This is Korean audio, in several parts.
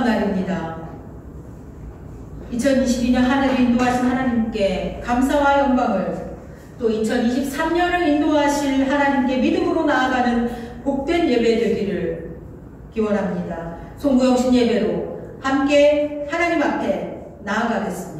마지막 날입니다. 2022년 한 해를 인도하신 하나님께 감사와 영광을, 또 2023년을 인도하실 하나님께 믿음으로 나아가는 복된 예배 되기를 기원합니다. 송구영신 예배로 함께 하나님 앞에 나아가겠습니다.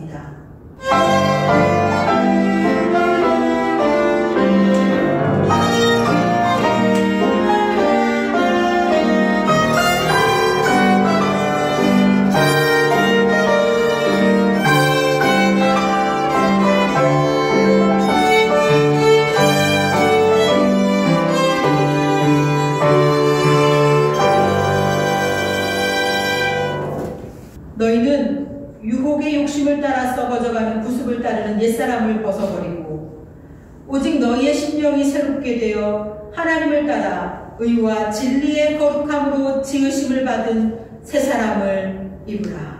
너희는 유혹의 욕심을 따라 썩어져가는 구습을 따르는 옛사람을 벗어버리고 오직 너희의 심령이 새롭게 되어 하나님을 따라 의와 진리의 거룩함으로 지으심을 받은 새 사람을 입으라.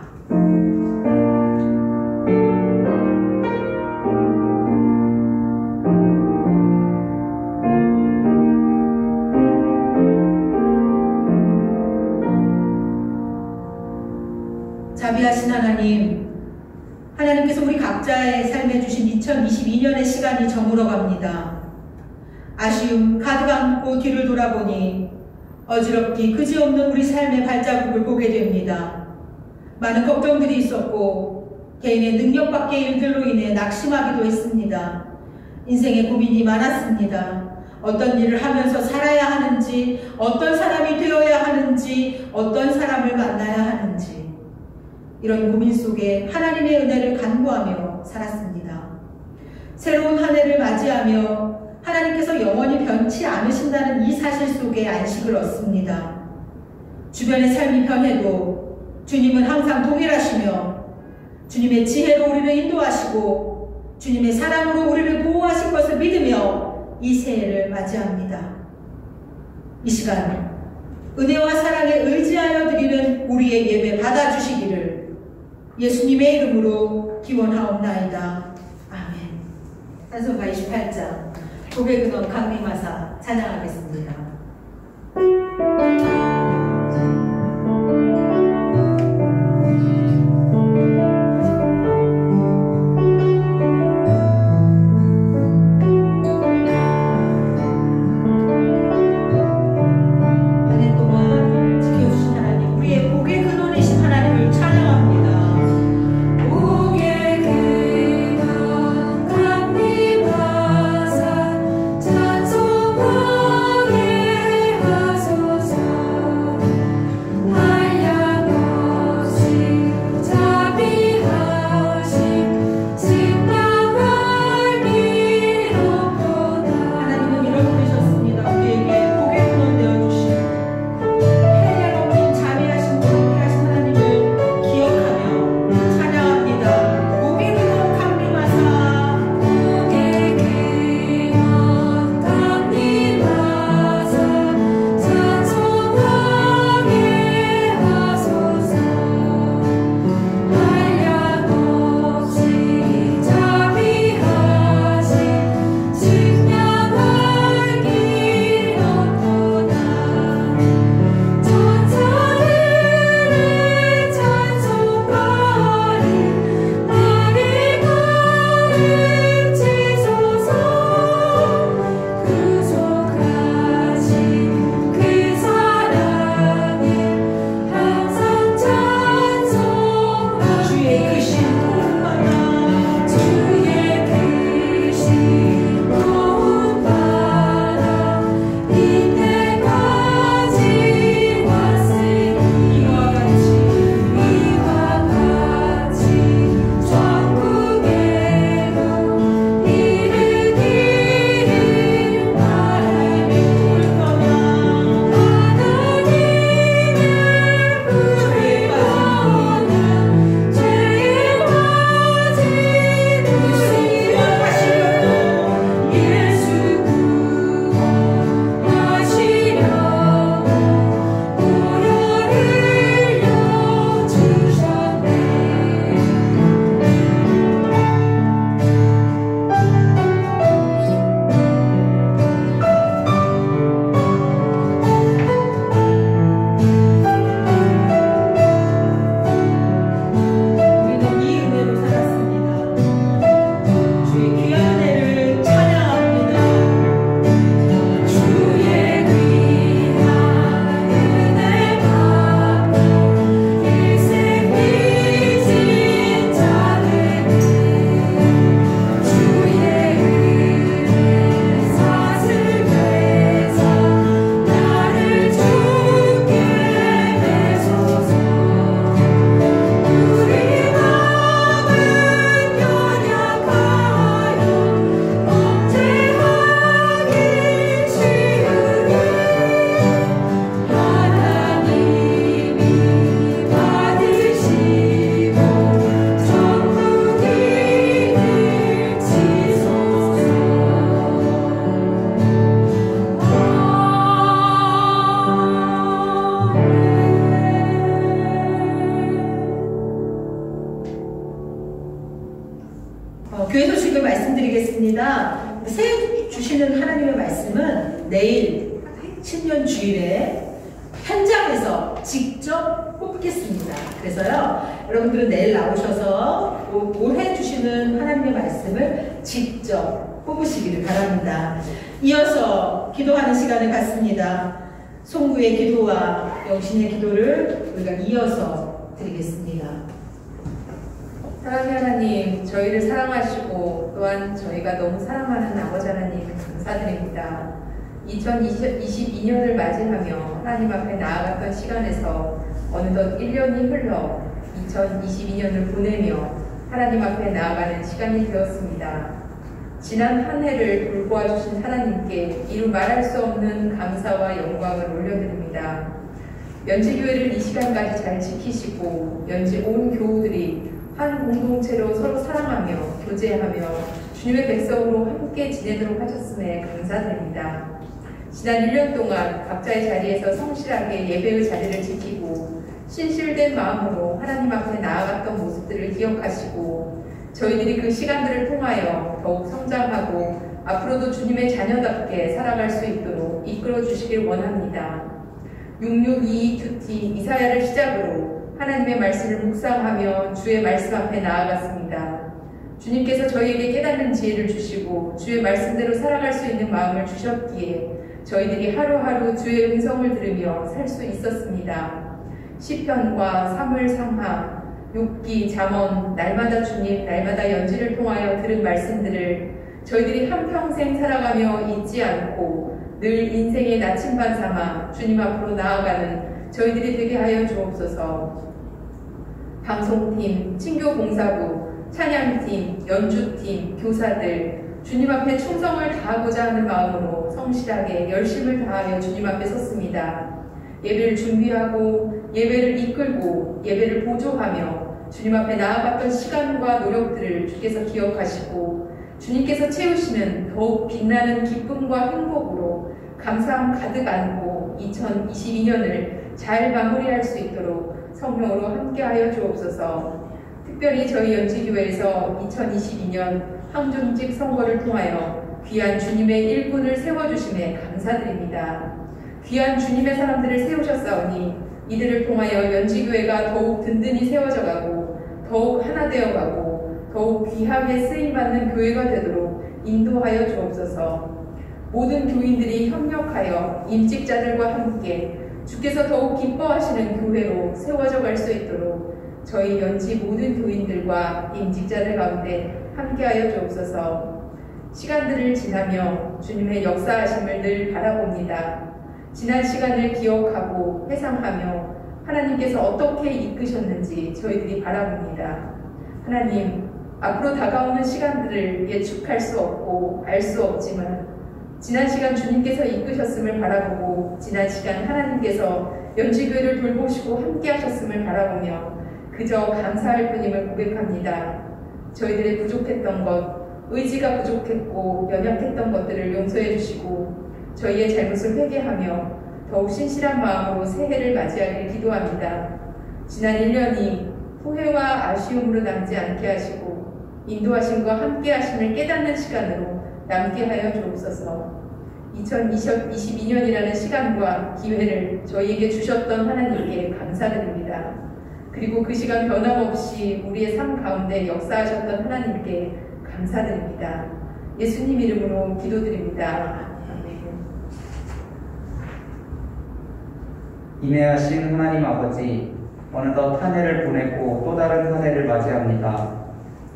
자비하신 하나님, 하나님께서 우리 각자의 삶에 주신 2022년의 시간이 저물어갑니다. 아쉬움 가득 안고 뒤를 돌아보니 어지럽기 그지없는 우리 삶의 발자국을 보게 됩니다. 많은 걱정들이 있었고 개인의 능력 밖의 일들로 인해 낙심하기도 했습니다. 인생에 고민이 많았습니다. 어떤 일을 하면서 살아야 하는지, 어떤 사람이 되어야 하는지, 어떤 사람을 만나야 하는지, 이런 고민 속에 하나님의 은혜를 간구하며 살았습니다. 새로운 한 해를 맞이하며 하나님께서 영원히 변치 않으신다는 이 사실 속에 안식을 얻습니다. 주변의 삶이 변해도 주님은 항상 동일하시며 주님의 지혜로 우리를 인도하시고 주님의 사랑으로 우리를 보호하실 것을 믿으며 이 새해를 맞이합니다. 이 시간 은혜와 사랑에 의지하여 드리는 우리의 예배 받아주시기를 예수님의 이름으로 기원하옵나이다. 아멘. 찬송가 28장 고개 근원 강림하사 찬양하겠습니다. Yeah. 교회 소식을 말씀드리겠습니다. 새해 주시는 하나님의 말씀은 내일 신년 주일에 현장에서 직접 뽑겠습니다. 그래서요, 여러분들은 내일 나오셔서 올해 주시는 하나님의 말씀을 직접 뽑으시기를 바랍니다. 이어서 기도하는 시간을 갖습니다. 송구의 기도와 영신의 기도를 우리가 이어서 드리겠습니다. 사랑하는 하나님, 저희를 사랑하시고 또한 저희가 너무 사랑하는 아버지 하나님 감사드립니다. 2022년을 맞이하며 하나님 앞에 나아갔던 시간에서 어느덧 1년이 흘러 2022년을 보내며 하나님 앞에 나아가는 시간이 되었습니다. 지난 한 해를 돌보아 주신 하나님께 이루 말할 수 없는 감사와 영광을 올려드립니다. 연지교회를 이 시간까지 잘 지키시고 연지 온 교우들이 한 공동체로 서로 사랑하며 교제하며 주님의 백성으로 함께 지내도록 하셨음에 감사드립니다. 지난 1년 동안 각자의 자리에서 성실하게 예배의 자리를 지키고 신실된 마음으로 하나님 앞에 나아갔던 모습들을 기억하시고 저희들이 그 시간들을 통하여 더욱 성장하고 앞으로도 주님의 자녀답게 살아갈 수 있도록 이끌어 주시길 원합니다. 6622 이사야를 시작으로 하나님의 말씀을 묵상하며 주의 말씀 앞에 나아갔습니다. 주님께서 저희에게 깨닫는 지혜를 주시고 주의 말씀대로 살아갈 수 있는 마음을 주셨기에 저희들이 하루하루 주의 음성을 들으며 살 수 있었습니다. 시편과 사무엘 상하, 욥기, 잠언, 날마다 주님, 날마다 연지를 통하여 들은 말씀들을 저희들이 한평생 살아가며 잊지 않고 늘 인생의 나침반 삼아 주님 앞으로 나아가는 저희들이 되게 하여 주옵소서. 방송팀, 친교봉사부, 찬양팀, 연주팀, 교사들 주님 앞에 충성을 다하고자 하는 마음으로 성실하게 열심을 다하여 주님 앞에 섰습니다. 예배를 준비하고 예배를 이끌고 예배를 보조하며 주님 앞에 나아갔던 시간과 노력들을 주께서 기억하시고 주님께서 채우시는 더욱 빛나는 기쁨과 행복으로 감사함 가득 안고 2022년을 잘 마무리할 수 있도록 성령으로 함께하여 주옵소서. 특별히 저희 연지교회에서 2022년 항존직 선거를 통하여 귀한 주님의 일꾼을 세워주심에 감사드립니다. 귀한 주님의 사람들을 세우셨사오니 이들을 통하여 연지교회가 더욱 든든히 세워져가고 더욱 하나 되어가고 더욱 귀하게 쓰임받는 교회가 되도록 인도하여 주옵소서. 모든 교인들이 협력하여 임직자들과 함께 주께서 더욱 기뻐하시는 교회로 세워져 갈 수 있도록 저희 연지 모든 교인들과 임직자들 가운데 함께하여 주옵소서. 시간들을 지나며 주님의 역사하심을 늘 바라봅니다. 지난 시간을 기억하고 회상하며 하나님께서 어떻게 이끄셨는지 저희들이 바라봅니다. 하나님, 앞으로 다가오는 시간들을 예측할 수 없고 알 수 없지만 지난 시간 주님께서 이끄셨음을 바라보고 지난 시간 하나님께서 연지교회를 돌보시고 함께 하셨음을 바라보며 그저 감사할 뿐임을 고백합니다. 저희들의 부족했던 것, 의지가 부족했고 연약했던 것들을 용서해 주시고 저희의 잘못을 회개하며 더욱 신실한 마음으로 새해를 맞이하길 기도합니다. 지난 1년이 후회와 아쉬움으로 남지 않게 하시고 인도하심과 함께 하심을 깨닫는 시간으로 남게 하여 주옵소서. 2022년이라는 시간과 기회를 저희에게 주셨던 하나님께 감사드립니다. 그리고 그 시간 변함없이 우리의 삶 가운데 역사하셨던 하나님께 감사드립니다. 예수님 이름으로 기도드립니다. 아멘. 인내하신 하나님 아버지, 어느덧 한 해를 보내고 또 다른 한 해를 맞이합니다.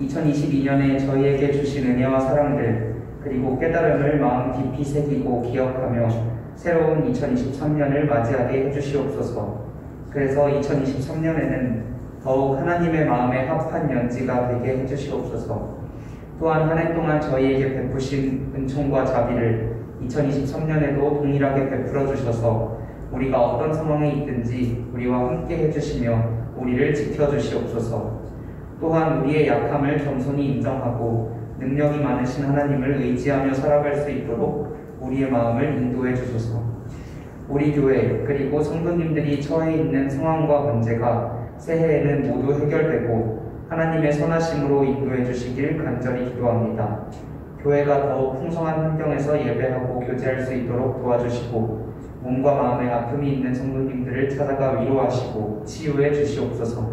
2022년에 저희에게 주신 은혜와 사랑들, 그리고 깨달음을 마음 깊이 새기고 기억하며 새로운 2023년을 맞이하게 해주시옵소서. 그래서 2023년에는 더욱 하나님의 마음에 합한 연지가 되게 해주시옵소서. 또한 한 해 동안 저희에게 베푸신 은총과 자비를 2023년에도 동일하게 베풀어 주셔서 우리가 어떤 상황에 있든지 우리와 함께 해주시며 우리를 지켜주시옵소서. 또한 우리의 약함을 겸손히 인정하고 능력이 많으신 하나님을 의지하며 살아갈 수 있도록 우리의 마음을 인도해 주소서. 우리 교회 그리고 성도님들이 처해 있는 상황과 문제가 새해에는 모두 해결되고 하나님의 선하심으로 인도해 주시길 간절히 기도합니다. 교회가 더욱 풍성한 환경에서 예배하고 교제할 수 있도록 도와주시고 몸과 마음에 아픔이 있는 성도님들을 찾아가 위로하시고 치유해 주시옵소서.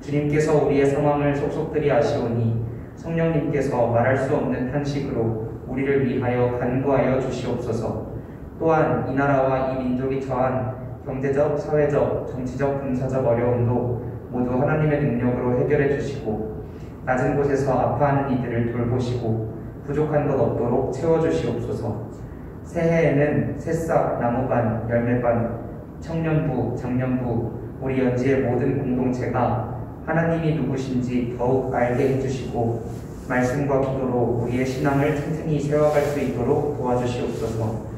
주님께서 우리의 상황을 속속들이 아시오니 성령님께서 말할 수 없는 탄식으로 우리를 위하여 간구하여 주시옵소서. 또한 이 나라와 이 민족이 처한 경제적, 사회적, 정치적, 군사적 어려움도 모두 하나님의 능력으로 해결해 주시고 낮은 곳에서 아파하는 이들을 돌보시고 부족한 것 없도록 채워주시옵소서. 새해에는 새싹, 나무반, 열매반, 청년부, 장년부, 우리 연지의 모든 공동체가 하나님이 누구신지 더욱 알게 해주시고 말씀과 기도로 우리의 신앙을 튼튼히 세워갈 수 있도록 도와주시옵소서.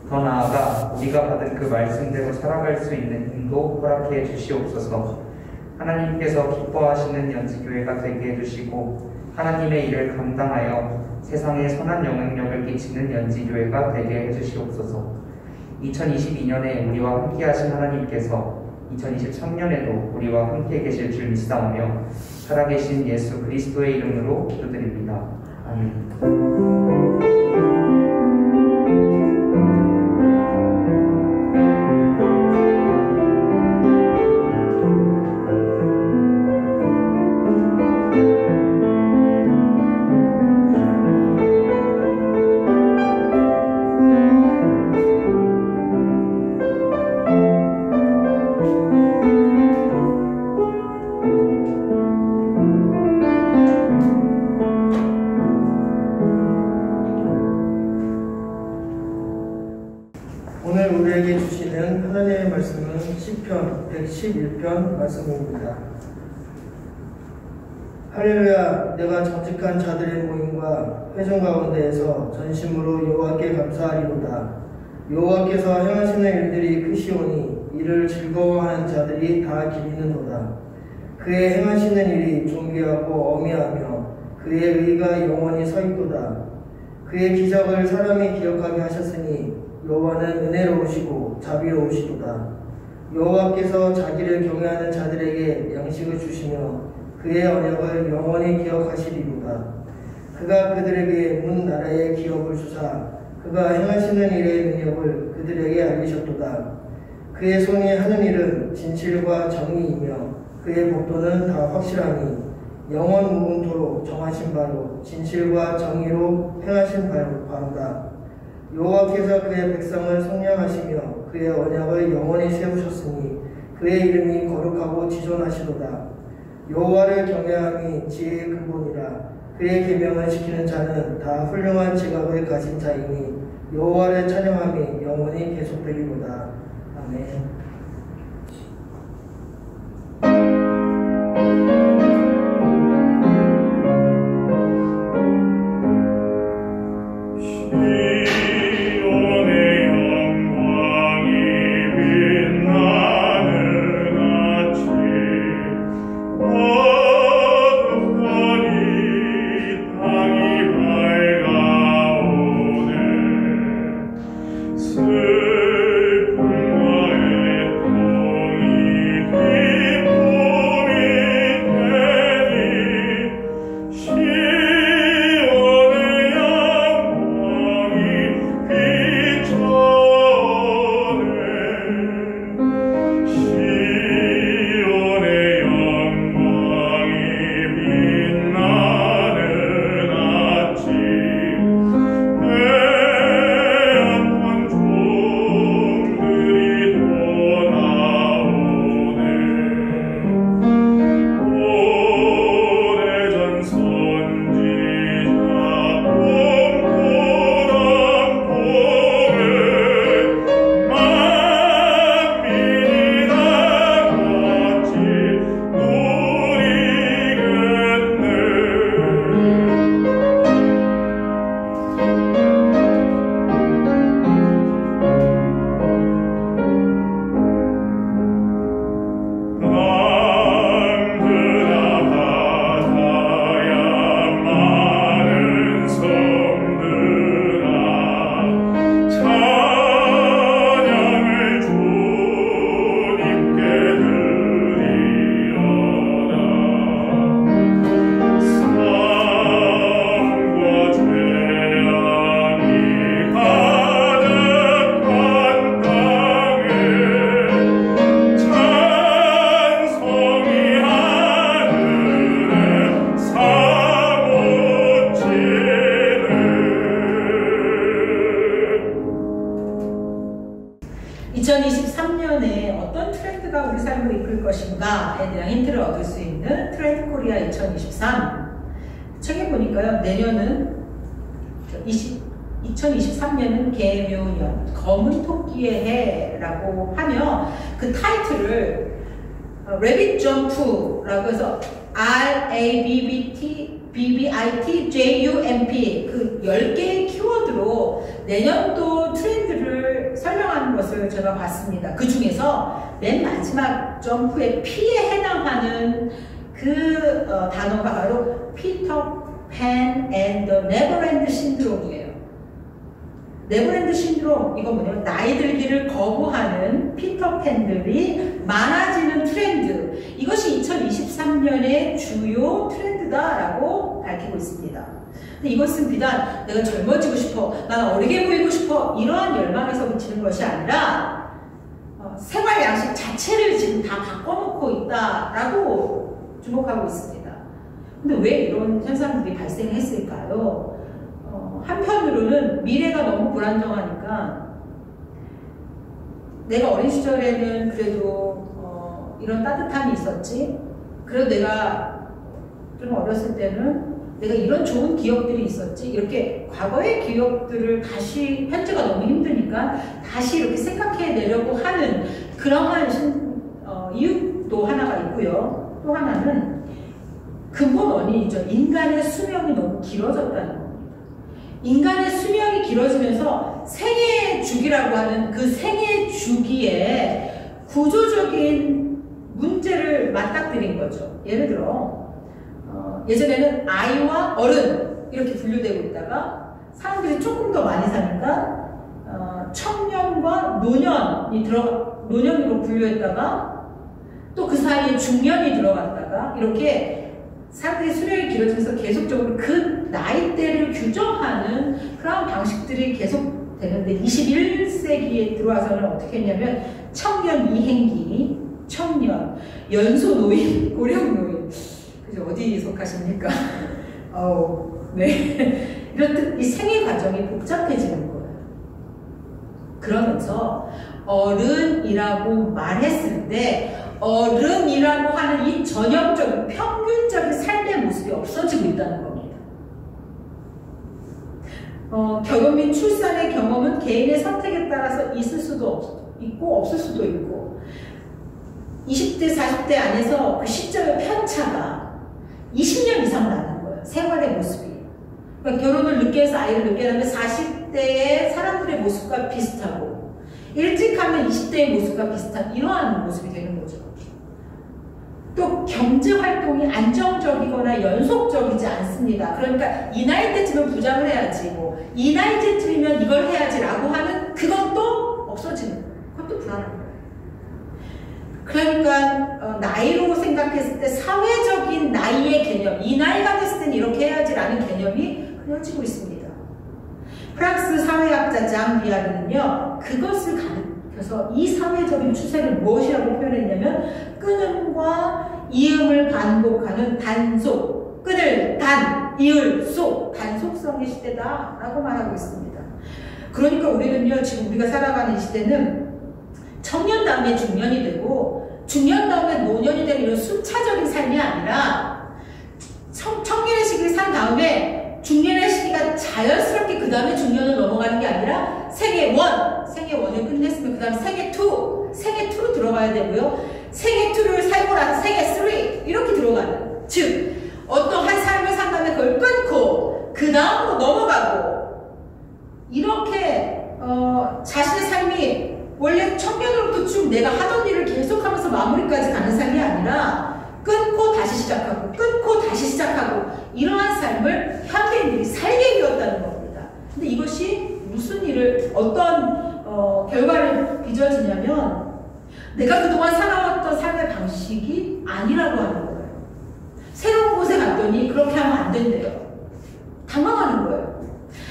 더 나아가 우리가 받은 그 말씀대로 살아갈 수 있는 힘도 허락해 주시옵소서. 하나님께서 기뻐하시는 연지교회가 되게 해주시고 하나님의 일을 감당하여 세상에 선한 영향력을 끼치는 연지교회가 되게 해주시옵소서. 2022년에 우리와 함께 하신 하나님께서 2023년에도 우리와 함께 계실 줄 믿사오며 살아계신 예수 그리스도의 이름으로 기도드립니다. 아멘. 오늘 우리에게 주시는 하나님의 말씀은 시편 111편 말씀입니다. 할렐루야. 내가 정직한 자들의 모임과 회중 가운데에서 전심으로 여호와께 감사하리로다. 여호와께서 행하시는 일들이 크시오니 이를 즐거워하는 자들이 다 기리는도다. 그의 행하시는 일이 존귀하고 어미하며 그의 의가 영원히 서있도다. 그의 기적을 사람이 기억하게 하셨으니 여호와는 은혜로우시고 자비로우시도다. 여호와께서 자기를 경외하는 자들에게 양식을 주시며 그의 언약을 영원히 기억하시리로다. 그가 그들에게 문 나라의 기업을 주사 그가 행하시는 일의 능력을 그들에게 알리셨도다. 그의 손이 하는 일은 진실과 정의이며 그의 법도는 다 확실하니 영원 무궁토록 정하신 바로 진실과 정의로 행하신 바로다. 여호와께서 그의 백성을 속량하시며 그의 언약을 영원히 세우셨으니 그의 이름이 거룩하고 지존하시도다. 여호와를 경외함이 지혜의 근본이라. 그의 계명을 지키는 자는 다 훌륭한 지각을 가진 자이니 여호와를 찬양함이 영원히 계속되리로다. 아멘. 슬픔과의 대한 힌트를 얻을 수 있는 트렌드 코리아 2023 책에 보니까요, 내년은 2023년은 개묘년, 검은 토끼의 해라고 하며 그 타이틀을 Rabbit Jump라고 해서 RABBITJUMP 그 10개의 키워드로 내년도 트렌드를 설명하는 것을 제가 봤습니다. 그 중에서 맨 마지막 점프의 P에 해당하는 그 단어가 바로 피터 팬 앤 더 네버랜드 신드롬이에요. 네버랜드 신드롬, 이거 뭐냐면 나이 들기를 거부하는 피터팬들이 많아지는 트렌드, 이것이 2023년의 주요 트렌드다라고 밝히고 있습니다. 근데 이것은 비단 내가 젊어지고 싶어, 난 어리게 보이고 싶어, 이러한 열망에서 그치는 것이 아니라 생활 양식 자체를 지금 다 바꿔놓고 있다라고 주목하고 있습니다. 근데 왜 이런 현상들이 발생했을까요? 한편으로는 미래가 너무 불안정하니까 내가 어린 시절에는 그래도 이런 따뜻함이 있었지, 그래도 내가 좀 어렸을 때는 내가 이런 좋은 기억들이 있었지, 이렇게 과거의 기억들을 다시, 현재가 너무 힘드니까 다시 이렇게 생각해내려고 하는 그러한 이유도 하나가 있고요. 또 하나는 근본 원인이죠. 인간의 수명이 너무 길어졌다는 겁니다. 인간의 수명이 길어지면서 생애 주기라고 하는 그 생애 주기에 구조적인 문제를 맞닥뜨린 거죠. 예를 들어 예전에는 아이와 어른 이렇게 분류되고 있다가 사람들이 조금 더 많이 사니까 청년과 노년으로 분류했다가 또 그 사이에 중년이 들어갔다가 이렇게 사람들이 수명이 길어지면서 계속적으로 그 나이대를 규정하는 그런 방식들이 계속 되는데 21세기에 들어와서는 어떻게 했냐면 청년 이행기, 청년, 연소 노인, 고령 노인, 그죠? 어디 속하십니까? 네. 이렇듯 이 생애 과정이 복잡해지는 거예요. 그러면서 어른이라고 말했을 때 어른이라고 하는 이 전형적인 평균적인 삶의 모습이 없어지고 있다는 겁니다. 결혼 및 출산의 경험은 개인의 선택에 따라서 있을 수도 있고 없을 수도 있고 20대, 40대 안에서 그 시점의 편차가 20년 이상 나는 거예요. 생활의 모습이. 그러니까 결혼을 늦게 해서 아이를 늦게 하면 40대의 사람들의 모습과 비슷하고 일찍 하면 20대의 모습과 비슷한 이러한 모습이 되는 거죠. 또 경제활동이 안정적이거나 연속적이지 않습니다. 그러니까 이 나이 때쯤은 부장을 해야지, 뭐 이 나이 때쯤이면 이걸 해야지 라고 하는 그것도 없어지는 거예요. 그것도 불안한 거예요. 그러니까 나이로 생각했을 때 사회적인 나이의 개념, 이 나이가 됐을 때는 이렇게 해야지 라는 개념이 그려지고 있습니다. 프랑스 사회학자 장 비아르는요, 그것을 가리켜서 이 사회적인 추세를 무엇이라고 표현했냐면 끊음과 이음을 반복하는 단속, 끊을 단, 이을 속, 단속성의 시대다라고 말하고 있습니다. 그러니까 우리는요, 지금 우리가 살아가는 이 시대는 청년 다음에 중년이 되고 중년 다음에 노년이 되는 이런 순차적인 삶이 아니라 청년의 시기를 산 다음에 중년의 시기가 자연스럽게 그 다음에 중년을 넘어가는 게 아니라 생애 1을 끝냈으면 그 다음 생애 2로 들어가야 되고요. 생애 2를 살고 나서 생애 3 이렇게 들어가는, 즉 어떠한 삶을 산 다음에 그걸 끊고 그 다음으로 넘어가고 이렇게 자신의 삶이 원래 청년으로부터 쭉 내가 하던 일을 계속하면서 마무리까지 가는 삶이 아니라 끊고 다시 시작하고 끊고 다시 시작하고 이러한 삶을 현대인들이 살게 되었다는 겁니다. 근데 이것이 무슨 일을 어떤 결과를 빚어지냐면 내가 그동안 살아왔던 삶의 방식이 아니라고 하는 거예요. 새로운 곳에 갔더니 그렇게 하면 안 된대요. 당황하는 거예요.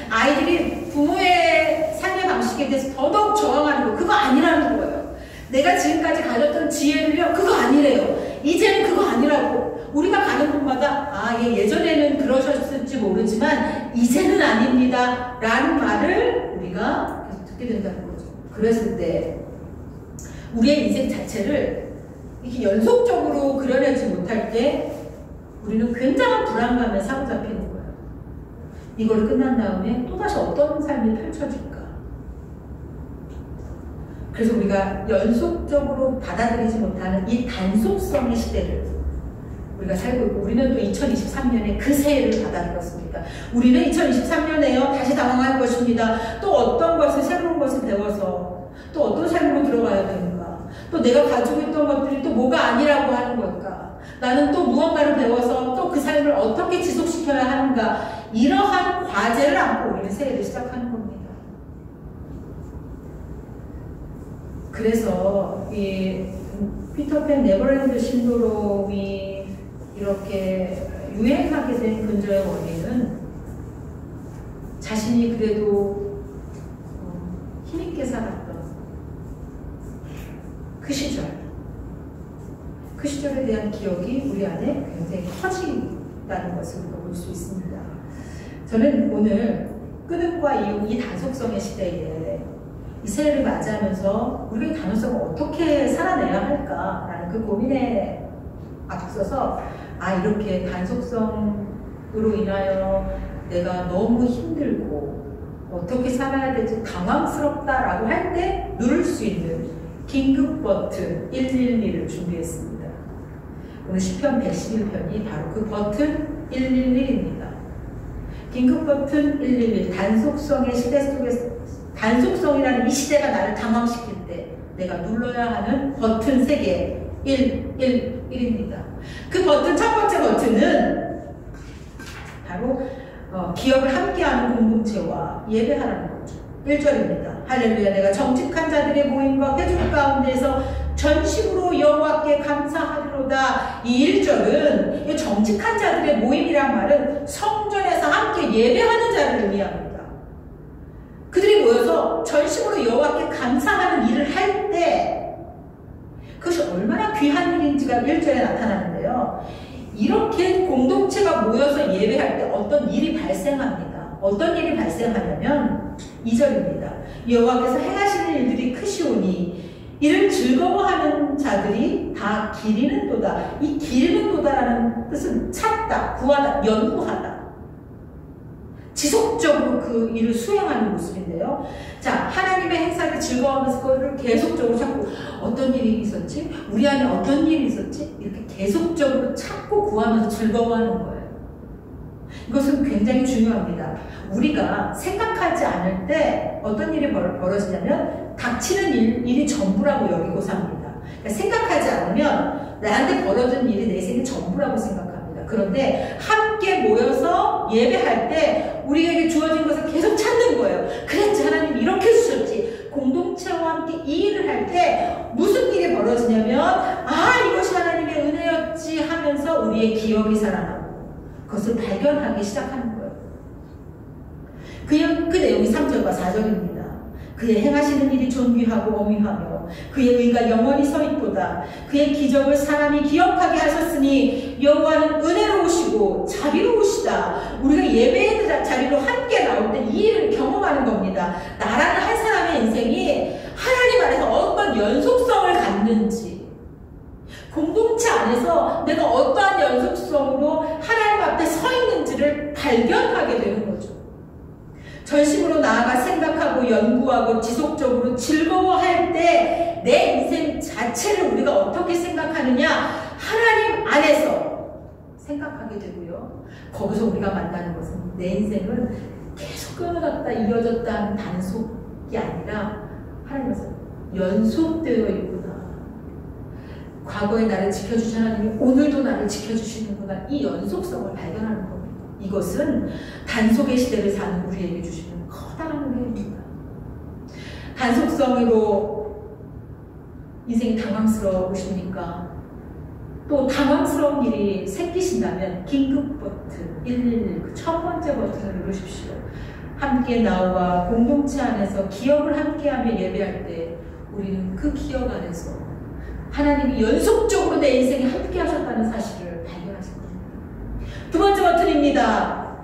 아이들이 부모의 삶의 방식에 대해서 더더욱 저항하는 거, 그거 아니라는 거예요. 내가 지금까지 가졌던 지혜를요, 그거 아니래요. 이제는 그거 아니라고. 우리가 가는 곳마다 예전에는 그러셨을지 모르지만 이제는 아닙니다 라는 말을 우리가 계속 듣게 된다는 거죠. 그랬을 때 우리의 인생 자체를 이렇게 연속적으로 그려내지 못할 때 우리는 굉장한 불안감에 사로잡히는 거예요. 이걸 끝난 다음에 또다시 어떤 삶이 펼쳐질까? 그래서 우리가 연속적으로 받아들이지 못하는 이 단속성의 시대를 우리가 살고 있고, 우리는 또 2023년에 그 새해를 받아들였습니다. 우리는 2023년에요 다시 당황할 것입니다. 또 어떤 것을, 새로운 것을 배워서 또 어떤 삶으로 들어가야 되는가, 또 내가 가지고 있던 것들이 또 뭐가 아니라고 하는 걸까, 나는 또 무언가를 배워서 또 그 삶을 어떻게 지속시켜야 하는가, 이러한 과제를 안고 우리는 새해를 시작하는 겁니다. 그래서 이 피터팬 네버랜드 신도롬이 이렇게 유행하게 된 근저의 원인은 자신이 그래도 힘있게 살았던 그 시절에 대한 기억이 우리 안에 굉장히 커진다는 것을 우리가 볼 수 있습니다. 저는 오늘 끊음과 이용, 이 단속성의 시대에 이 새해를 맞이하면서 우리가 이 단속성을 어떻게 살아내야 할까라는 그 고민에 앞서서 이렇게 단속성으로 인하여 내가 너무 힘들고 어떻게 살아야 될지 당황스럽다라고 할 때 누를 수 있는 긴급 버튼 112를 준비했습니다. 오늘 시편 111편이 바로 그 버튼 111입니다. 긴급 버튼 111, 단속성의 시대 속에서, 단속성이라는 이 시대가 나를 당황시킬 때 내가 눌러야 하는 버튼 3개, 111입니다. 그 버튼, 첫 번째 버튼은 바로 기업을 함께하는 공동체와 예배하라는 거죠. 1절입니다. 할렐루야. 내가 정직한 자들의 모임과 회중 가운데서 전심으로 여호와께 감사하리로다. 이 1절은 이 정직한 자들의 모임이란 말은 성전에서 함께 예배하는 자를 의미합니다. 그들이 모여서 전심으로 여호와께 감사하는 일을 할 때 그것이 얼마나 귀한 일인지가 1절에 나타나는데요. 이렇게 공동체가 모여서 예배할 때 어떤 일이 발생합니다. 어떤 일이 발생하냐면 2절입니다. 여호와께서 행하시는 일들이 크시오니 이를 즐거워하는 자들이 다 기리는도다. 이 기리는도다라는 뜻은 찾다, 구하다, 연구하다. 지속적으로 그 일을 수행하는 모습인데요. 자, 하나님의 행사를 즐거워하면서 그거를 계속적으로 찾고, 어떤 일이 있었지? 우리 안에 어떤 일이 있었지? 이렇게 계속적으로 찾고 구하면서 즐거워하는 거예요. 이것은 굉장히 중요합니다. 우리가 생각하지 않을 때 어떤 일이 벌어지냐면 닥치는 일이 전부라고 여기고 삽니다. 그러니까 생각하지 않으면 나한테 벌어진 일이 내 생의 전부라고 생각합니다. 그런데 함께 모여서 예배할 때 우리에게 주어진 것을 계속 찾는 거예요. 그랬지, 하나님 이렇게 해주셨지. 공동체와 함께 이 일을 할 때 무슨 일이 벌어지냐면 이것이 하나님의 은혜였지 하면서 우리의 기억이 살아나고 그것을 발견하기 시작하는 거예요. 그 내용이 3절과 4절입니다. 그의 행하시는 일이 존귀하고 어미하며 그의 의가 영원히 서있도다. 그의 기적을 사람이 기억하게 하셨으니 여호와는 은혜로우시고 자비로우시다. 우리가 예배의 자리로 함께 나올 때 이 일을 경험하는 겁니다. 나라는 한 사람의 인생이 하나님 안에서 어떤 연속성을 갖는지, 공동체 안에서 내가 어떠한 연속성으로 하나님 앞에 서 있는지를 발견하게 되는 거죠. 전심으로 나아가 생각하고 연구하고 지속적으로 즐거워할 때 내 인생 자체를 우리가 어떻게 생각하느냐, 하나님 안에서 생각하게 되고요. 거기서 우리가 만나는 것은 내 인생은 계속 끊어졌다 이어졌다 하는 단속이 아니라 하나님께서 연속되어 있구나. 과거에 나를 지켜주신 하나님이 오늘도 나를 지켜주시는구나. 이 연속성을 발견하는 겁니다. 이것은 단속의 시대를 사는 우리에게 주시는 커다란 은혜입니다. 단속성으로 인생이 당황스러우십니까? 또 당황스러운 일이 생기신다면 긴급 버튼 111, 그 첫 번째 버튼을 누르십시오. 함께 나와 공동체 안에서 기억을 함께하며 예배할 때 우리는 그 기억 안에서 하나님이 연속적으로 내 인생에 함께 하셨다는 사실을 발견하실 겁니다. 두 번째 버튼입니다.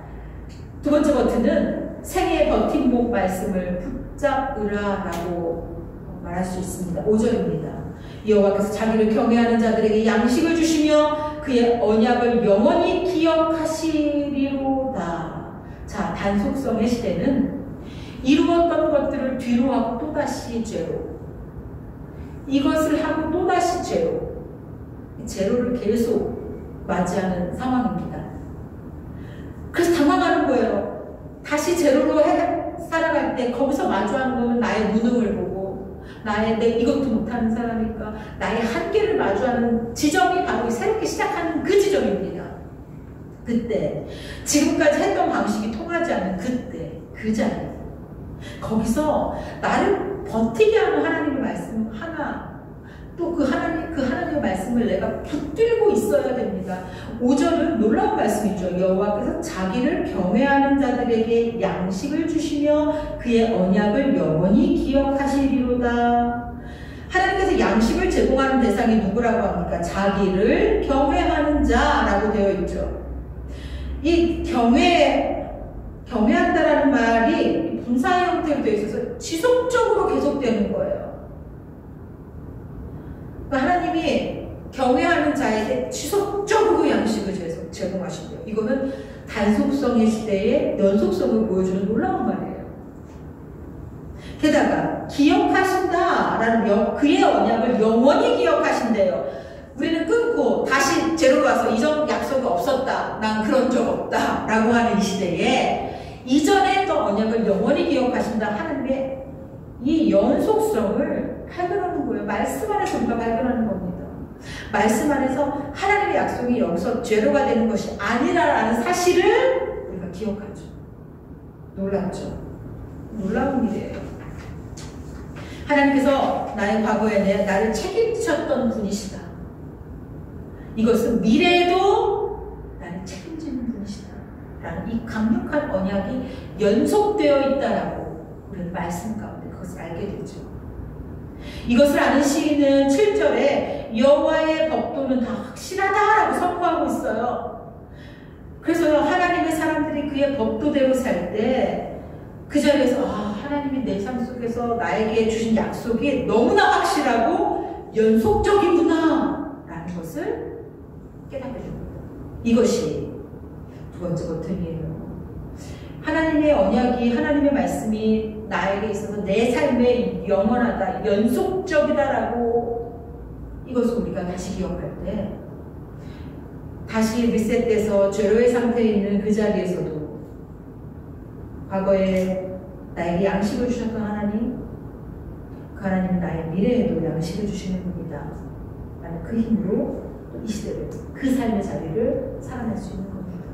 두 번째 버튼은 생애의 버팀목 말씀을 붙잡으라라고 말할 수 있습니다. 5절입니다. 여호와께서 자기를 경외하는 자들에게 양식을 주시며 그의 언약을 영원히 기억하시리로다. 자, 단속성의 시대는 이루었던 것들을 뒤로 하고 또다시 죄로, 이것을 하고 또다시 죄로, 죄로를 계속 맞이하는 상황입니다. 그래서 당황하는 거예요. 다시 제로로 살아갈 때 거기서 마주하는 거는 나의 무능을 보고, 내 이것도 못하는 사람이니까 나의 한계를 마주하는 지점이 바로 새롭게 시작하는 그 지점입니다. 그때 지금까지 했던 방식이 통하지 않는 그때 그 자리, 거기서 나를 버티게 하는 하나님의 말씀 하나, 또 그 하나님의 말씀을 내가 붙들고 있어야 됩니다. 5절은 놀라운 말씀이죠. 여호와께서 자기를 경외하는 자들에게 양식을 주시며 그의 언약을 영원히 기억하시리로다. 하나님께서 양식을 제공하는 대상이 누구라고 합니까? 자기를 경외하는 자라고 되어 있죠. 이 경외한다라는 말이 분사의 형태로 되어 있어서 지속적으로 계속되는 거예요. 하나님이 경외하는 자에게 지속적으로 양식을 제공하신대요. 이거는 단속성의 시대에 연속성을 보여주는 놀라운 말이에요. 게다가 기억하신다라는 그의 언약을 영원히 기억하신대요. 우리는 끊고 다시 제로로 와서 이전 약속이 없었다, 난 그런 적 없다 라고 하는 이 시대에 이전에 했던 언약을 영원히 기억하신다. 하나님의 이 연속성을 발견하는 거예요. 말씀 안에서 우리가 발견하는 겁니다. 말씀 안에서 하나님의 약속이 여기서 죄로가 되는 것이 아니라라는 사실을 우리가 기억하죠. 놀랍죠? 놀라운 일이에요. 하나님께서 나의 과거에 나를 책임지셨던 분이시다. 이것은 미래에도 나를 책임지는 분이시다. 라는 이 강력한 언약이 연속되어 있다라고 우리는 말씀 가운데 그것을 알게 되죠. 이것을 아는 시인은 7절에 여호와의 법도는 다 확실하다라고 선포하고 있어요. 그래서 하나님의 사람들이 그의 법도대로 살 때 그 자리에서 하나님이 내 삶 속에서 나에게 주신 약속이 너무나 확실하고 연속적이구나 라는 것을 깨닫게 됩니다. 이것이 두 번째 버튼이에요. 하나님의 언약이, 하나님의 말씀이 나에게 있어서 내 삶에 영원하다, 연속적이다라고 이것을 우리가 다시 기억할 때, 다시 리셋돼서 죄로의 상태에 있는 그 자리에서도 과거에 나에게 양식을 주셨던 하나님, 그 하나님은 나의 미래에도 양식을 주시는 분이다 라는 그 힘으로 또 이 시대를, 그 삶의 자리를 살아낼 수 있는 겁니다.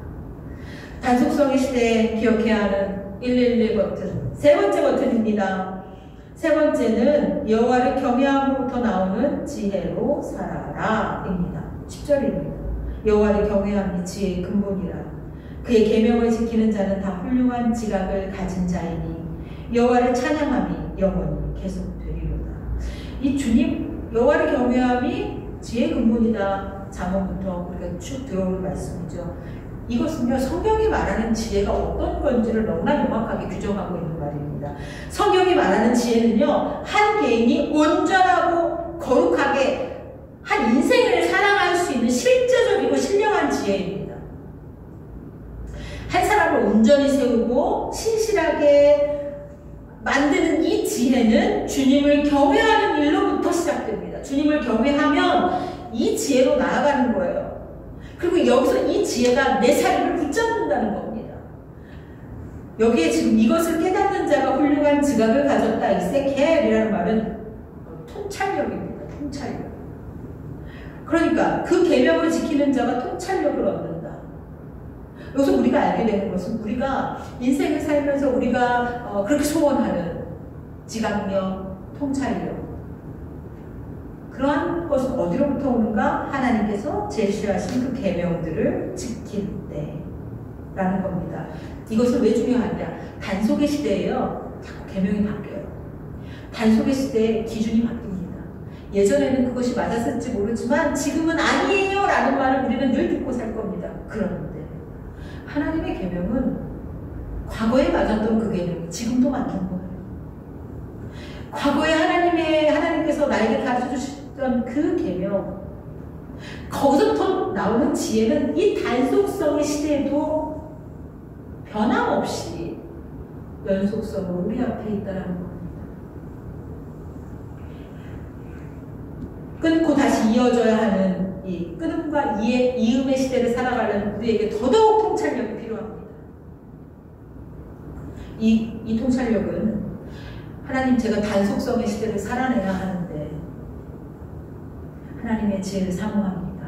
단속성의 시대에 기억해야 하는 111 버튼, 세 번째 버튼입니다. 세 번째는 여호와를 경외함으로부터 나오는 지혜로 살아라 입니다. 10절입니다. 여호와를 경외함이 지혜의 근본이라. 그의 계명을 지키는 자는 다 훌륭한 지각을 가진 자이니 여호와를 찬양함이 영원히 계속되리로다. 이 주님 여호와를 경외함이 지혜의 근본이다. 잠언부터 우리가 쭉 들어오는 말씀이죠. 이것은요, 성경이 말하는 지혜가 어떤 건지를 너무나 명확하게 규정하고 있는 말입니다. 성경이 말하는 지혜는요, 한 개인이 온전하고 거룩하게 한 인생을 살아갈 수 있는 실제적이고 신령한 지혜입니다. 한 사람을 온전히 세우고 신실하게 만드는 이 지혜는 주님을 경외하는 일로부터 시작됩니다. 주님을 경외하면 이 지혜로 나아가는 거예요. 그리고 여기서 이 지혜가 내 삶을 붙잡는다는 겁니다. 여기에 지금 이것을 깨닫는 자가 훌륭한 지각을 가졌다. 이 세켈이라는 말은 통찰력입니다. 통찰력. 그러니까 그 계명을 지키는 자가 통찰력을 얻는다. 여기서 우리가 알게 되는 것은 우리가 인생을 살면서 우리가 그렇게 소원하는 지각력, 통찰력, 그러한 것은 어디로부터 오는가? 하나님께서 제시하신 그 계명들을 지킬 때라는 겁니다. 이것은 왜 중요하냐? 단속의 시대에요, 자꾸 계명이 바뀌어요. 단속의 시대에 기준이 바뀝니다. 예전에는 그것이 맞았을지 모르지만 지금은 아니에요 라는 말을 우리는 늘 듣고 살 겁니다. 그런데 하나님의 계명은 과거에 맞았던 그 계명이 지금도 맞는 거예요. 과거에 하나님께서 나에게 가르쳐주신 주셨던 그 계명, 거기서부터 나오는 지혜는 이 단속성의 시대에도 변함없이 연속성으로 우리 앞에 있다는 겁니다. 끊고 다시 이어져야 하는 이 끊음과 이음의 시대를 살아가려는 우리에게 더더욱 통찰력이 필요합니다. 이 통찰력은 하나님, 제가 단속성의 시대를 살아내야 하는데 하나님의 지혜를 사모합니다.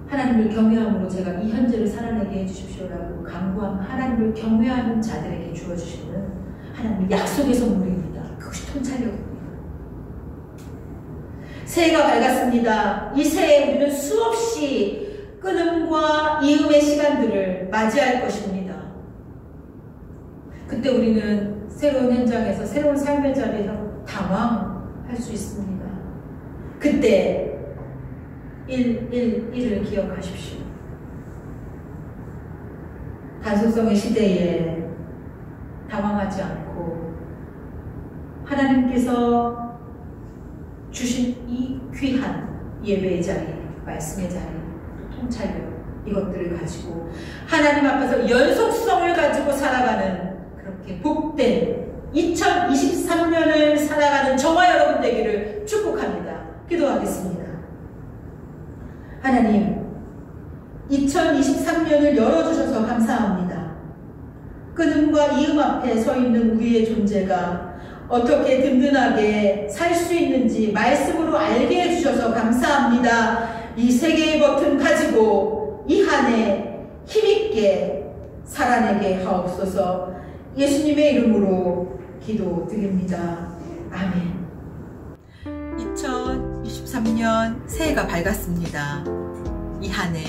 하나님을 경외함으로 제가 이 현재를 살아내게 해주십시오라고 간구하면 하나님을 경외하는 자들에게 주어주시는 하나님의 약속의 선물입니다. 그것이 통찰력입니다. 새해가 밝았습니다. 이 새해 우리는 수없이 끊음과 이음의 시간들을 맞이할 것입니다. 그때 우리는 새로운 현장에서 새로운 삶의 자리에서 당황할 수 있습니다. 그때 111을 기억하십시오. 단속성의 시대에 당황하지 않고 하나님께서 주신 이 귀한 예배의 자리, 말씀의 자리, 통찰력, 이것들을 가지고 하나님 앞에서 연속성을 가지고 살아가는 그렇게 복된 2023년을 살아가는 저와 여러분 되기를 축복합니다. 기도하겠습니다. 하나님, 2023년을 열어주셔서 감사합니다. 끊음과 이음 앞에 서 있는 우리의 존재가 어떻게 든든하게 살 수 있는지 말씀으로 알게 해주셔서 감사합니다. 이 세 개의 버튼 가지고 이 한 해 힘있게 살아내게 하옵소서. 예수님의 이름으로 기도드립니다. 아멘. 2023년 새해가 밝았습니다. 이 한 해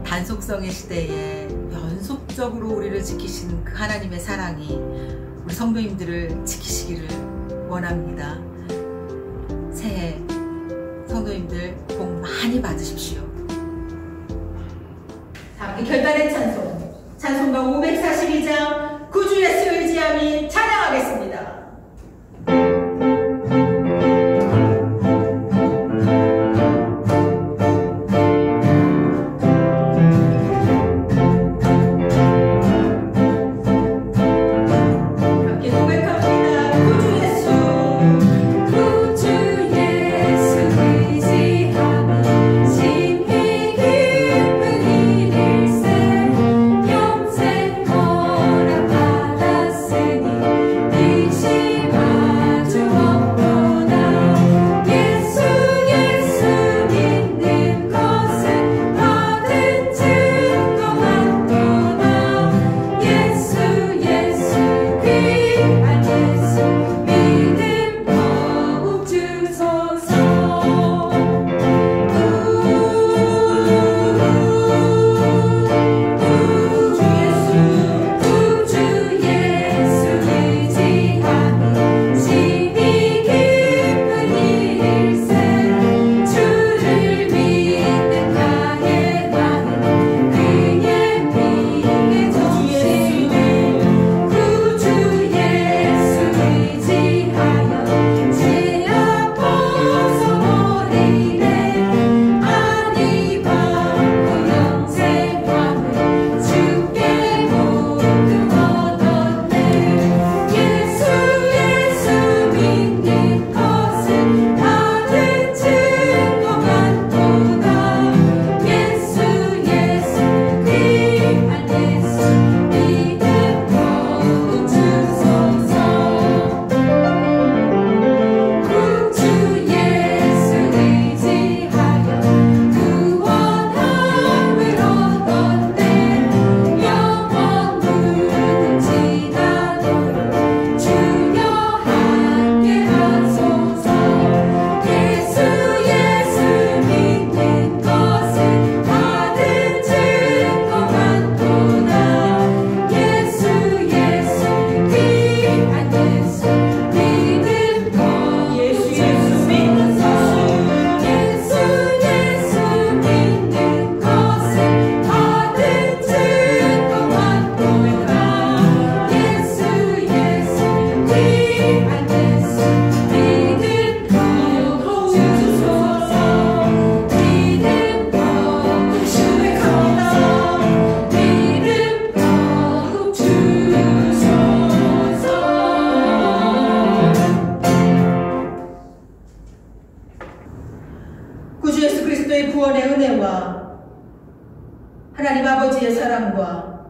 단속성의 시대에 연속적으로 우리를 지키시는 그 하나님의 사랑이 우리 성도님들을 지키시기를 원합니다. 새해 성도님들 복 많이 받으십시오. 자, 결단의 찬송가 542장 구주 예수 의지함이 찬양하겠습니다. 영생 뭐라 받았으니 하나님 아버지의 사랑과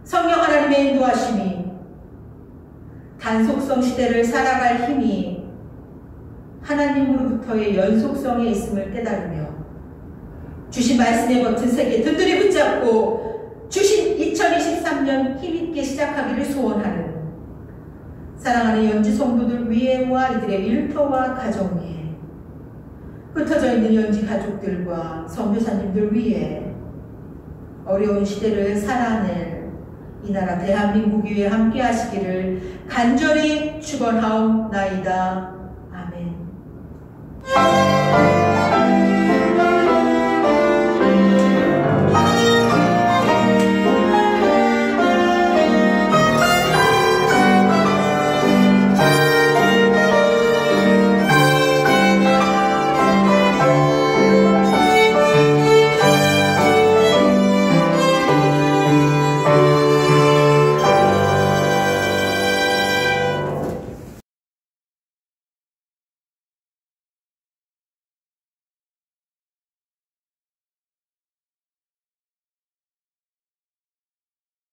성령 하나님의 인도하심이 단속성 시대를 살아갈 힘이 하나님으로부터의 연속성에 있음을 깨달으며 주신 말씀에 버튼 세계 든든히 붙잡고 주신 2023년 힘있게 시작하기를 소원하는 사랑하는 연주 성도들 위에와 이들의 일터와 가정 위에 흩어져 있는 연지 가족들과 선교사님들 위에 어려운 시대를 살아낼 이 나라 대한민국 위에 함께 하시기를 간절히 축원하옵나이다. 아멘.